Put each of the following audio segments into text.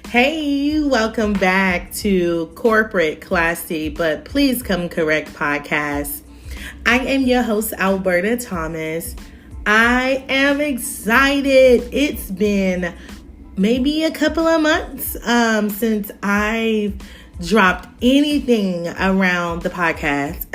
Hey, welcome back to Corporate Classy, but Please Come Correct podcast. I am your host, Alberta Thomas. I am excited. It's been maybe a couple of months since I've dropped anything around the podcast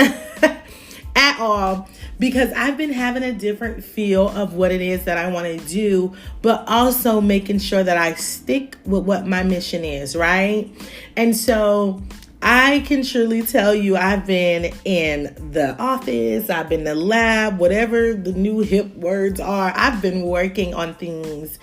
at all, because I've been having a different feel of what it is that I want to do, but also making sure that I stick with what my mission is, right? And so I can truly tell you I've been in the office, I've been in the lab, whatever the new hip words are. I've been working on things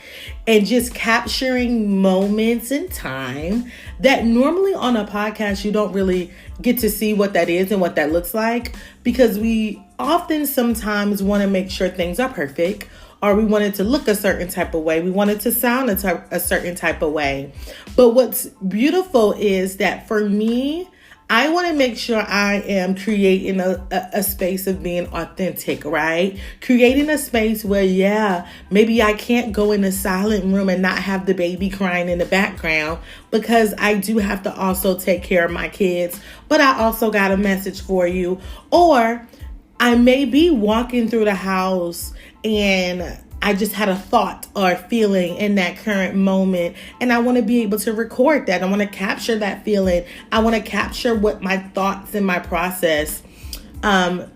and just capturing moments in time that normally on a podcast you don't really get to see what that is and what that looks like, because we often sometimes want to make sure things are perfect, or we want it to look a certain type of way. We want it to sound a certain type of way. But what's beautiful is that for me, I want to make sure I am creating a space of being authentic, right? Creating a space where, maybe I can't go in a silent room and not have the baby crying in the background, because I do have to also take care of my kids, but I also got a message for you. Or I may be walking through the house and I just had a thought or feeling in that current moment, and I want to be able to record that. I want to capture that feeling. I want to capture what my thoughts and my process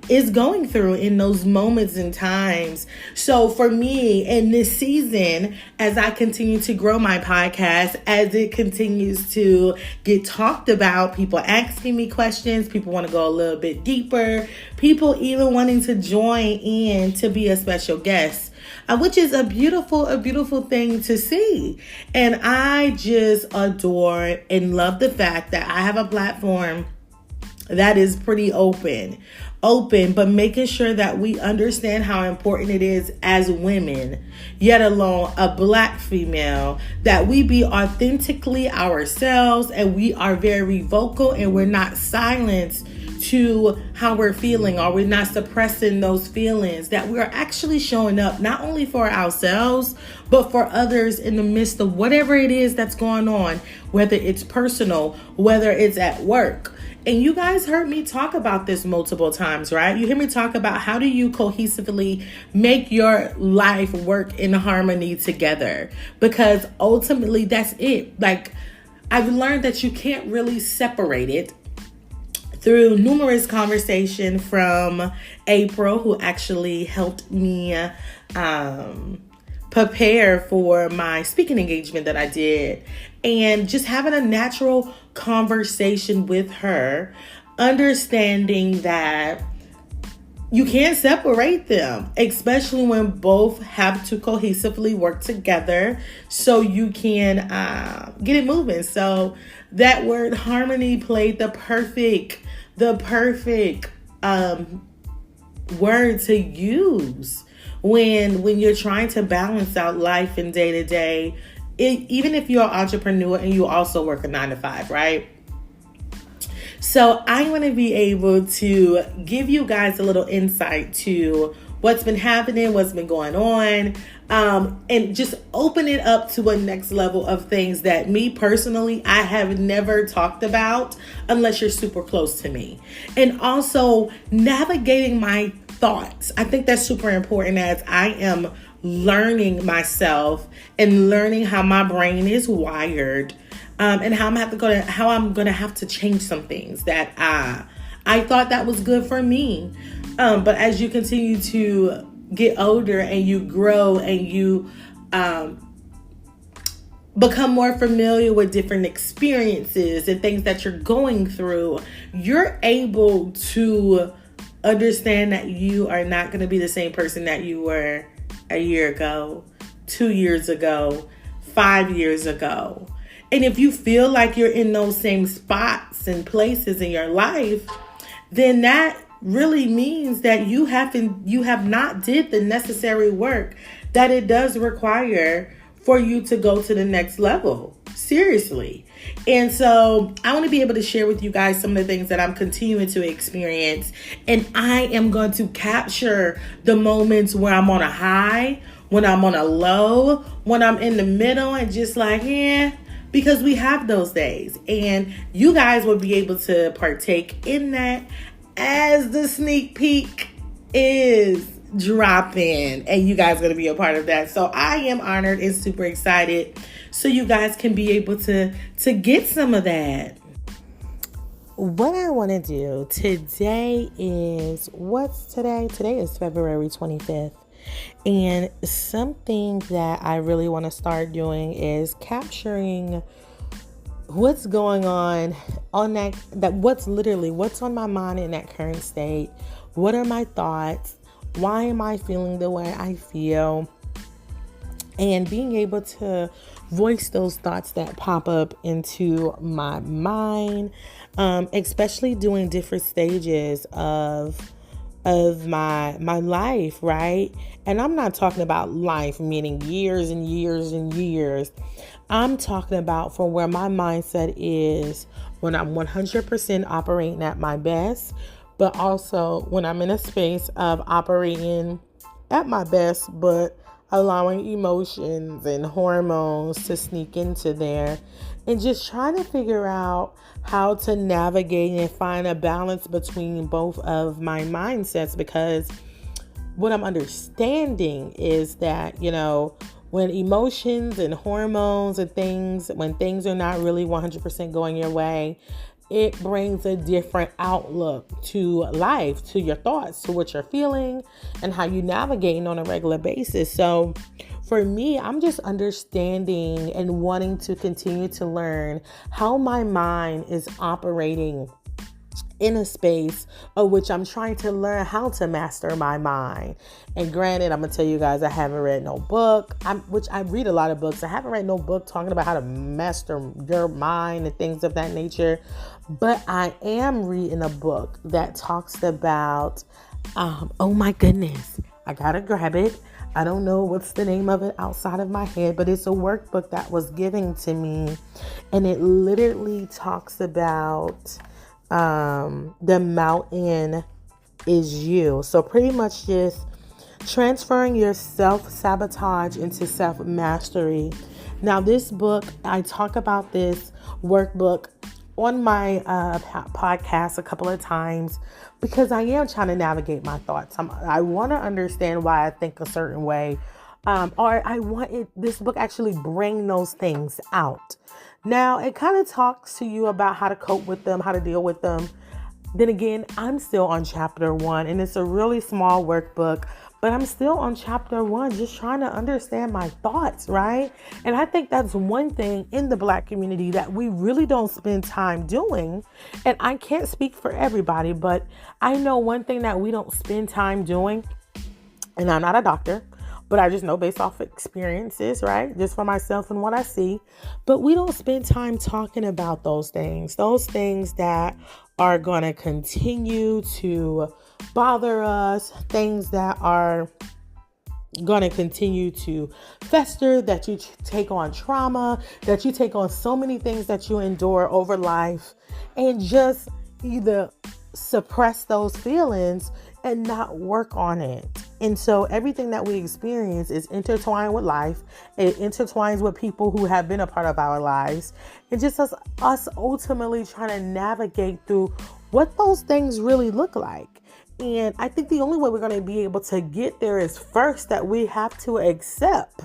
is going through in those moments and times. So for me in this season, as I continue to grow my podcast, as it continues to get talked about, people asking me questions, people want to go a little bit deeper, people even wanting to join in to be a special guest, which is a beautiful thing to see. And I just adore and love the fact that I have a platform that is pretty open, but making sure that we understand how important it is as women, yet alone a Black female, that we be authentically ourselves and we are very vocal and we're not silenced to how we're feeling, or we're not suppressing those feelings, that we're actually showing up not only for ourselves, but for others in the midst of whatever it is that's going on, whether it's personal, whether it's at work. And you guys heard me talk about this multiple times, right? You hear me talk about how do you cohesively make your life work in harmony together? Because ultimately that's it. Like, I've learned that you can't really separate it through numerous conversation from April, who actually helped me prepare for my speaking engagement that I did, and just having a natural conversation with her, understanding that you can't separate them, especially when both have to cohesively work together so you can get it moving. So that word harmony played the perfect word to use when you're trying to balance out life and day to day. Even if you're an entrepreneur and you also work a 9-to-5, right? So I want to be able to give you guys a little insight to what's been happening, what's been going on, and just open it up to a next level of things that me personally, I have never talked about unless you're super close to me. And also navigating my thoughts. I think that's super important as I am learning myself and learning how my brain is wired, and how I'm gonna have to change some things that I thought that was good for me. But as you continue to get older and you grow and you become more familiar with different experiences and things that you're going through, you're able to understand that you are not going to be the same person that you were a year ago, 2 years ago, 5 years ago. And if you feel like you're in those same spots and places in your life, then that really means that you have not did the necessary work that it does require for you to go to the next level. Seriously. And so I want to be able to share with you guys some of the things that I'm continuing to experience. And I am going to capture the moments where I'm on a high, when I'm on a low, when I'm in the middle and just like, because we have those days, and you guys will be able to partake in that as the sneak peek is dropping, and you guys are going to be a part of that. So I am honored and super excited, so you guys can be able to get some of that. What I want to do today is, what's today? Today is February 25th. And something that I really want to start doing is capturing what's going on what's on my mind in that current state. What are my thoughts? Why am I feeling the way I feel? And being able to voice those thoughts that pop up into my mind, especially during different stages of my life, right? And I'm not talking about life meaning years and years and years. I'm talking about from where my mindset is when I'm 100% operating at my best, but also when I'm in a space of operating at my best, but allowing emotions and hormones to sneak into there, and just trying to figure out how to navigate and find a balance between both of my mindsets. Because what I'm understanding is that, when emotions and hormones and when things are not really 100% going your way, it brings a different outlook to life, to your thoughts, to what you're feeling, and how you navigate on a regular basis. So for me, I'm just understanding and wanting to continue to learn how my mind is operating in a space of which I'm trying to learn how to master my mind. And granted, I'm going to tell you guys, I haven't read no book, which I read a lot of books. I haven't read no book talking about how to master your mind and things of that nature. But I am reading a book that talks about, oh my goodness, I got to grab it. I don't know what's the name of it outside of my head, but it's a workbook that was given to me. And it literally talks about the mountain is you. So pretty much just transferring your self-sabotage into self-mastery. Now this book, I talk about this workbook on my podcast a couple of times because I am trying to navigate my thoughts. I want to understand why I think a certain way, or I want this book actually bring those things out. Now, it kind of talks to you about how to cope with them, how to deal with them. Then again, I'm still on chapter 1, and it's a really small workbook, but I'm still on chapter 1, just trying to understand my thoughts, right? And I think that's one thing in the Black community that we really don't spend time doing. And I can't speak for everybody, but I know one thing that we don't spend time doing, and I'm not a doctor, but I just know based off experiences, right? Just for myself and what I see. But we don't spend time talking about those things that are going to continue to bother us, things that are going to continue to fester, that you take on trauma, that you take on so many things that you endure over life, and just either suppress those feelings and not work on it. And so everything that we experience is intertwined with life. It intertwines with people who have been a part of our lives. And just us ultimately trying to navigate through what those things really look like. And I think the only way we're going to be able to get there is first that we have to accept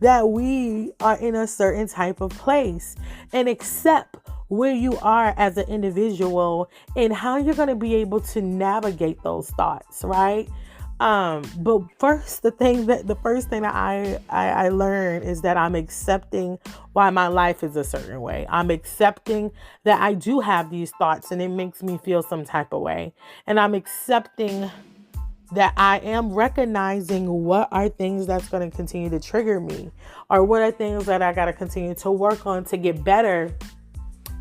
that we are in a certain type of place, and accept where you are as an individual and how you're going to be able to navigate those thoughts, right? But first, the first thing that I learned is that I'm accepting why my life is a certain way. I'm accepting that I do have these thoughts and it makes me feel some type of way. And I'm accepting that I am recognizing what are things that's going to continue to trigger me, or what are things that I got to continue to work on to get better.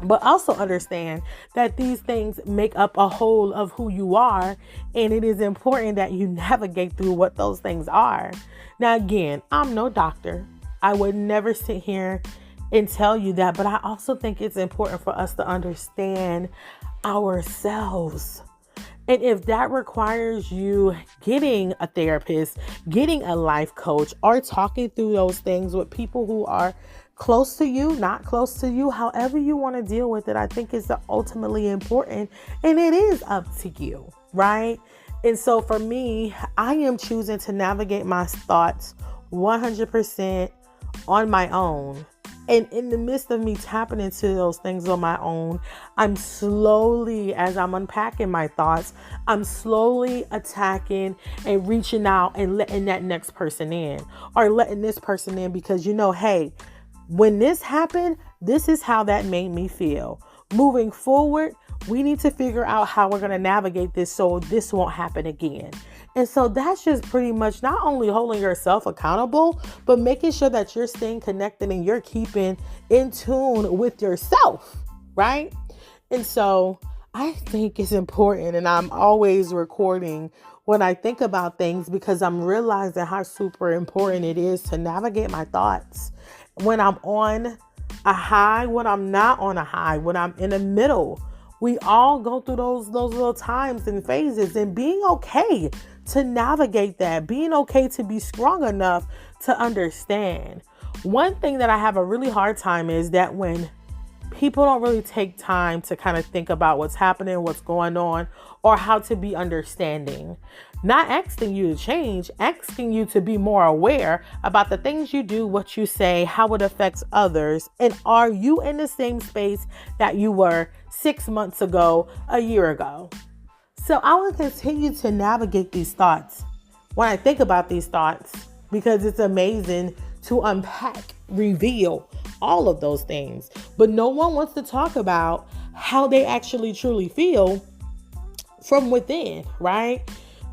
But also understand that these things make up a whole of who you are. And it is important that you navigate through what those things are. Now, again, I'm no doctor. I would never sit here and tell you that. But I also think it's important for us to understand ourselves. And if that requires you getting a therapist, getting a life coach, or talking through those things with people who are close to you, not close to you, however you want to deal with it, I think is ultimately important, and it is up to you, right? And so for me, I am choosing to navigate my thoughts 100% on my own. And in the midst of me tapping into those things on my own, I'm slowly, as I'm unpacking my thoughts, I'm slowly attacking and reaching out and letting that next person in, or letting this person in, because hey, when this happened, this is how that made me feel. Moving forward, we need to figure out how we're going to navigate this so this won't happen again. And so that's just pretty much not only holding yourself accountable, but making sure that you're staying connected and you're keeping in tune with yourself, right? And so I think it's important, and I'm always recording when I think about things, because I'm realizing how super important it is to navigate my thoughts when I'm on a high, when I'm not on a high, when I'm in the middle. We all go through those little times and phases, and being okay to navigate that, being okay to be strong enough to understand. One thing that I have a really hard time is that when people don't really take time to kind of think about what's happening, what's going on, or how to be understanding. Not asking you to change, asking you to be more aware about the things you do, what you say, how it affects others, and are you in the same space that you were 6 months ago, a year ago? So I will continue to navigate these thoughts when I think about these thoughts, because it's amazing to unpack, reveal all of those things. But no one wants to talk about how they actually truly feel from within, right?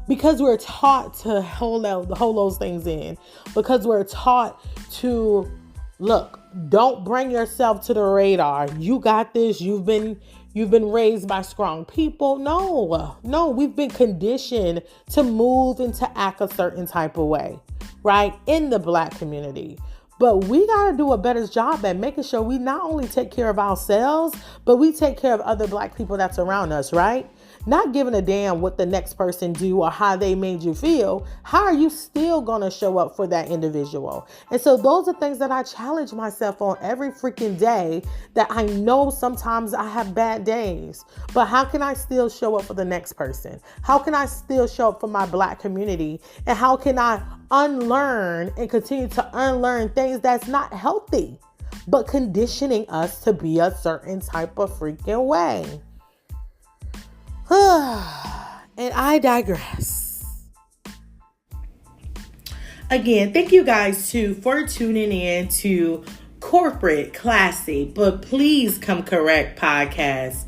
Because we're taught to hold those things in. Because we're taught to, look, don't bring yourself to the radar. You got this. You've been raised by strong people. No, we've been conditioned to move and to act a certain type of way, right? In the Black community. But we got to do a better job at making sure we not only take care of ourselves, but we take care of other Black people that's around us, right? Not giving a damn what the next person do or how they made you feel. How are you still going to show up for that individual? And so those are things that I challenge myself on every freaking day, that I know sometimes I have bad days, but how can I still show up for the next person? How can I still show up for my Black community? And how can I unlearn and continue to unlearn things that's not healthy, but conditioning us to be a certain type of freaking way? And I digress. Again, thank you guys too for tuning in to Corporate Classy, but Please Come Correct podcast.